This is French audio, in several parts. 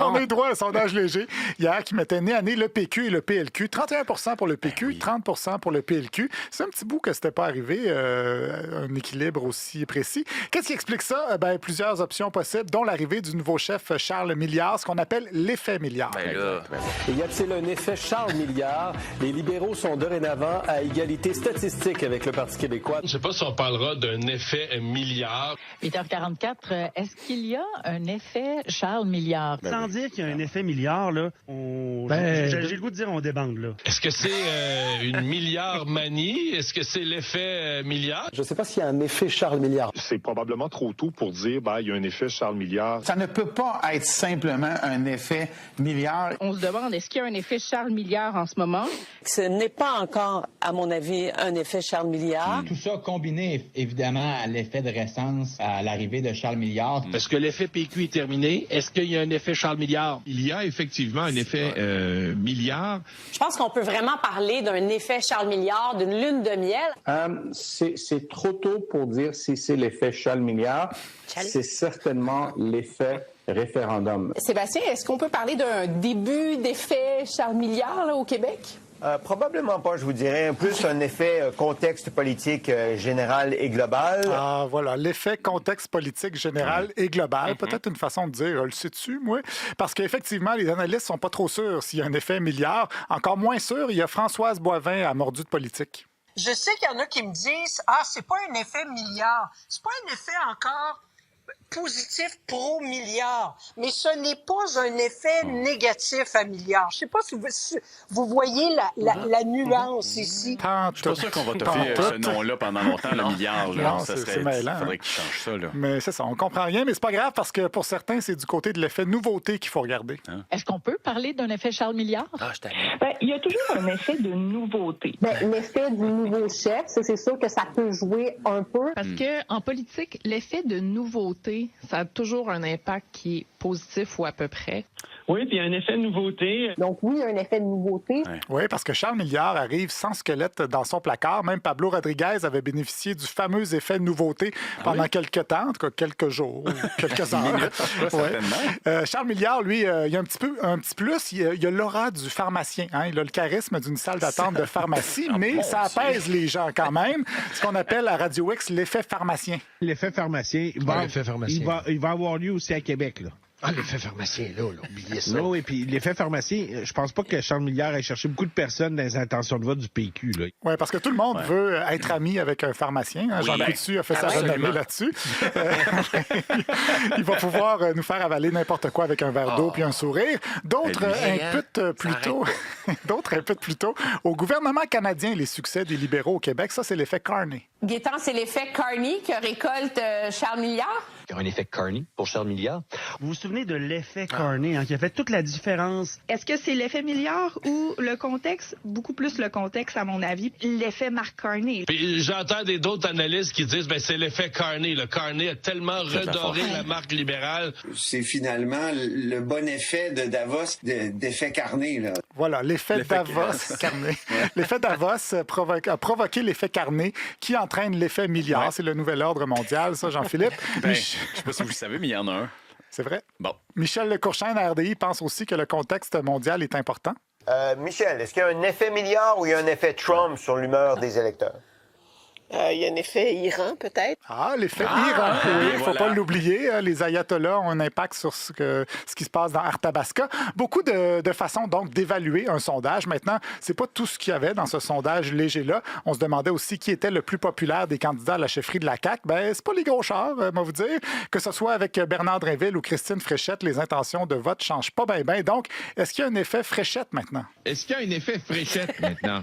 On a eu droit à un sondage léger hier qui mettait nez à nez le PQ et le PLQ. 31 pour le PQ, 30 pour le PLQ. C'est un petit bout que c'était pas arrivé, un équilibre aussi précis. Qu'est-ce qui explique ça? Plusieurs options possibles, dont l'arrivée du nouveau chef Charles Milliard, ce qu'on appelle l'effet Milliard. Y a-t-il un effet Charles Milliard? Les libéraux sont dorénavant à égalité statistique avec le Parti québécois. Je ne sais pas si on parlera d'un effet Milliard. 8h44, est-ce qu'il y a un effet Charles Milliard? Sans dire qu'il y a un effet milliard, là, j'ai le goût de dire on débande, là. Est-ce que c'est une milliard manie? Est-ce que c'est l'effet milliard? Je ne sais pas s'il y a un effet Charles Milliard. C'est probablement trop tôt pour dire il y a un effet Charles Milliard. Ça ne peut pas être simplement un effet milliard. On se demande, est-ce qu'il y a un effet Charles Milliard en ce moment? Ce n'est pas encore, à mon avis, un effet Charles Milliard. Tout ça combiné, évidemment, à l'effet de récence à l'arrivée de Charles Milliard. Est-ce que l'effet PQ est terminé? Est-ce qu'il y a un effet Charles Milliard? Il y a effectivement un effet milliard. Je pense qu'on peut vraiment parler d'un effet Charles Milliard, d'une lune de miel. C'est trop tôt pour dire si c'est l'effet Charles Milliard. C'est certainement l'effet référendum. Sébastien, est-ce qu'on peut parler d'un début d'effet Charles Milliard là, au Québec? Probablement pas, je vous dirais. Plus un effet contexte politique général et global. Ah, voilà, l'effet contexte politique général et global. Peut-être une façon de dire, le sais-tu, moi? Parce qu'effectivement, les analystes sont pas trop sûrs s'il y a un effet milliard. Encore moins sûr, il y a Françoise Boivin à Mordu de politique. Je sais qu'il y en a qui me disent, c'est pas un effet milliard. C'est pas un effet encore positif pro-milliard, mais ce n'est pas un effet négatif à milliard. Je ne sais pas si vous voyez la nuance ici. Je suis pas sûr qu'on va toffer ce nom-là pendant longtemps, le milliard. Non, c'est mêlant. Il faudrait qu'il change ça. Là. Mais c'est ça, on comprend rien, mais c'est pas grave parce que pour certains, c'est du côté de l'effet nouveauté qu'il faut regarder. Est-ce qu'on peut parler d'un effet Charles Milliard? Il y a toujours un effet de nouveauté. L'effet du nouveau chef, c'est sûr que ça peut jouer un peu. Parce que en politique, l'effet de nouveauté, ça a toujours un impact qui est positif ou à peu près. Oui, puis il y a un effet de nouveauté. Donc oui, il y a un effet de nouveauté. Oui, parce que Charles Milliard arrive sans squelette dans son placard. Même Pablo Rodriguez avait bénéficié du fameux effet de nouveauté pendant quelques temps, en tout cas quelques jours, quelques heures. Charles Milliard, lui, il y a un petit plus. Il a l'aura du pharmacien. Il a le charisme d'une salle d'attente de pharmacie, mais ça apaise les gens quand même. Ce qu'on appelle à Radio X l'effet pharmacien. L'effet pharmacien, il va avoir lieu aussi à Québec, là. L'effet pharmacien, là, oubliez ça. Oui, puis l'effet pharmacien, je pense pas que Charles Milliard ait cherché beaucoup de personnes dans les intentions de vote du PQ. Oui, parce que tout le monde veut être ami avec un pharmacien. Jean Coutu a fait sa renommée là-dessus. Il va pouvoir nous faire avaler n'importe quoi avec un verre d'eau puis un sourire. D'autres imputent plutôt au gouvernement canadien les succès des libéraux au Québec. Ça, c'est l'effet Carney. Gaétan, c'est l'effet Carney que récolte Charles Milliard? Il y a un effet Carney pour Charles Milliard. Vous vous souvenez de l'effet Carney, qui a fait toute la différence? Est-ce que c'est l'effet Milliard ou le contexte? Beaucoup plus le contexte, à mon avis. L'effet Marc Carney. Puis j'entends d'autres analystes qui disent c'est l'effet Carney. Le Carney a tellement redoré la marque libérale. C'est finalement le bon effet de Davos, d'effet Carney, là. Voilà, l'effet Davos. Carney. L'effet Davos a provoqué l'effet Carney qui entraîne l'effet milliard. Ouais. C'est le nouvel ordre mondial, ça, Jean-Philippe. Je ne sais pas si vous le savez, mais il y en a un. C'est vrai. Bon. Michel Lecourchain, à RDI, pense aussi que le contexte mondial est important. Michel, est-ce qu'il y a un effet milliard ou il y a un effet Trump sur l'humeur des électeurs? Il y a un effet Iran, peut-être. L'effet Iran, oui, il ne faut pas l'oublier. Les ayatollahs ont un impact sur ce qui se passe dans Arthabasca. Beaucoup de façons, donc, d'évaluer un sondage. Maintenant, c'est pas tout ce qu'il y avait dans ce sondage léger-là. On se demandait aussi qui était le plus populaire des candidats à la chefferie de la CAQ. C'est pas les gros chars, moi vous dire. Que ce soit avec Bernard Drinville ou Christine Fréchette, les intentions de vote changent pas bien. Donc, est-ce qu'il y a un effet Fréchette maintenant? Est-ce qu'il y a un effet Fréchette maintenant?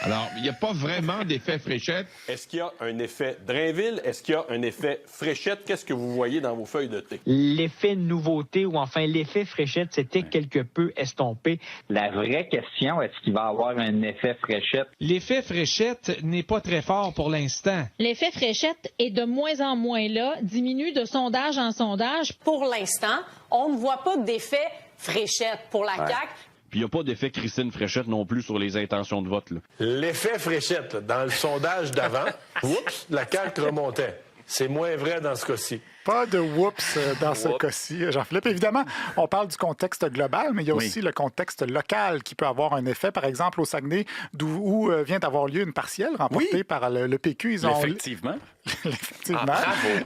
Alors, il n'y a pas vraiment d'effet Fréchette. Est-ce qu'il y a un effet Drainville? Est-ce qu'il y a un effet Fréchette? Qu'est-ce que vous voyez dans vos feuilles de thé? L'effet nouveauté ou enfin l'effet Fréchette s'était quelque peu estompé. La vraie question, est-ce qu'il va y avoir un effet Fréchette? L'effet Fréchette n'est pas très fort pour l'instant. L'effet Fréchette est de moins en moins là, diminue de sondage en sondage. Pour l'instant, on ne voit pas d'effet Fréchette pour la CAQ. Puis il n'y a pas d'effet Christine Fréchette non plus sur les intentions de vote. Là. L'effet Fréchette, là, dans le sondage d'avant, la CAQ remontait. C'est moins vrai dans ce cas-ci. Pas de whoops dans ce cas-ci, Jean-Philippe. Évidemment, on parle du contexte global, mais il y a aussi le contexte local qui peut avoir un effet. Par exemple, au Saguenay, où vient d'avoir lieu une partielle remportée par le PQ. Effectivement.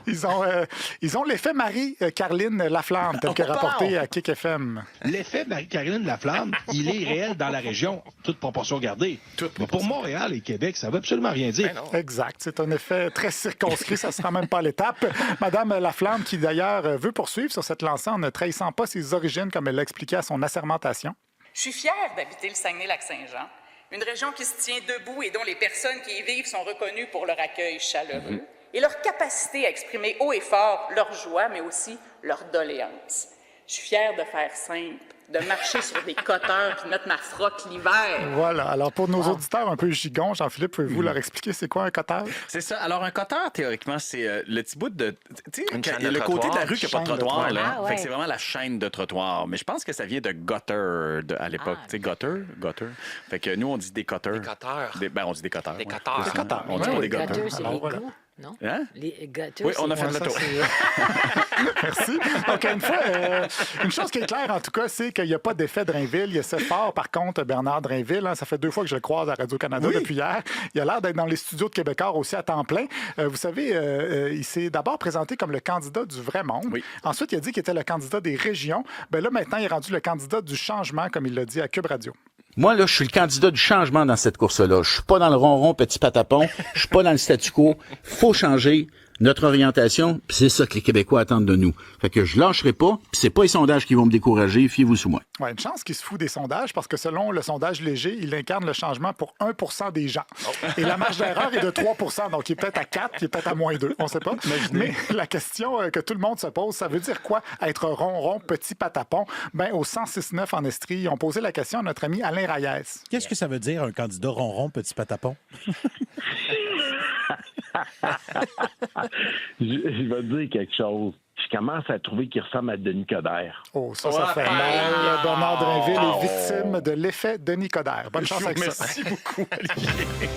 Ils ont l'effet Marie-Caroline Laflamme, tel que rapporté à Kick FM. L'effet Marie-Caroline Laflamme, il est réel dans la région, toute proportion gardée. Mais pour Montréal et Québec, ça ne veut absolument rien dire. Exact. C'est un effet très circonscrit. Ça ne sera même pas à l'étape. Madame Laflamme, qui d'ailleurs veut poursuivre sur cette lancée en ne trahissant pas ses origines, comme elle l'a expliqué à son assermentation. Je suis fière d'habiter le Saguenay-Lac-Saint-Jean, une région qui se tient debout et dont les personnes qui y vivent sont reconnues pour leur accueil chaleureux et leur capacité à exprimer haut et fort leur joie, mais aussi leur doléance. Je suis fière de faire simple, de marcher sur des coteurs puis mettre ma frotte l'hiver. Voilà. Alors, pour nos auditeurs un peu gigons, Jean-Philippe, pouvez-vous leur expliquer c'est quoi un coteur? C'est ça. Alors, un coteur, théoriquement, c'est le petit bout de... Tu sais, le côté de la rue qui n'a pas de trottoir. Là. Fait que c'est vraiment la chaîne de trottoir. Mais je pense que ça vient de gutter à l'époque. Tu sais, gutter. Fait que nous, on dit des cutters. Des cutters. On dit des cutters. Des cutters. Des cutters. On dit pas des gutters. Gâteux, c'est les goûts, non? Hein? Les gâteux, oui, on a fait le tour. Merci. Donc, une chose qui est claire, en tout cas, c'est qu'il n'y a pas d'effet Drainville. Il y a ce fort, par contre, Bernard Drainville. Ça fait 2 fois que je le croise à Radio-Canada depuis hier. Il a l'air d'être dans les studios de Québécois aussi à temps plein. Vous savez, il s'est d'abord présenté comme le candidat du vrai monde. Oui. Ensuite, il a dit qu'il était le candidat des régions. Bien là, maintenant, il est rendu le candidat du changement, comme il l'a dit à Cube Radio. Moi, là, je suis le candidat du changement dans cette course-là. Je suis pas dans le ronron petit patapon. Je suis pas dans le statu quo. Faut changer notre orientation, puis c'est ça que les Québécois attendent de nous. Fait que je lâcherai pas, puis c'est pas les sondages qui vont me décourager, fiez-vous sur moi. Ouais, une chance qu'il se fout des sondages, parce que selon le sondage léger, il incarne le changement pour 1% des gens. Et la marge d'erreur est de 3%, donc il est peut-être à 4, il est peut-être à -2, on sait pas. Mais la question que tout le monde se pose, ça veut dire quoi être ronron, petit patapon? Ben, au 106.9 en Estrie, ils ont posé la question à notre ami Alain Reyes. Qu'est-ce que ça veut dire, un candidat ronron, petit patapon? Je vais te dire quelque chose. Je commence à trouver qu'il ressemble à Denis Coderre. Oh, ça fait mal. Bernard Drainville est victime de l'effet Denis Coderre. Bonne chance avec ça. Merci beaucoup, Olivier.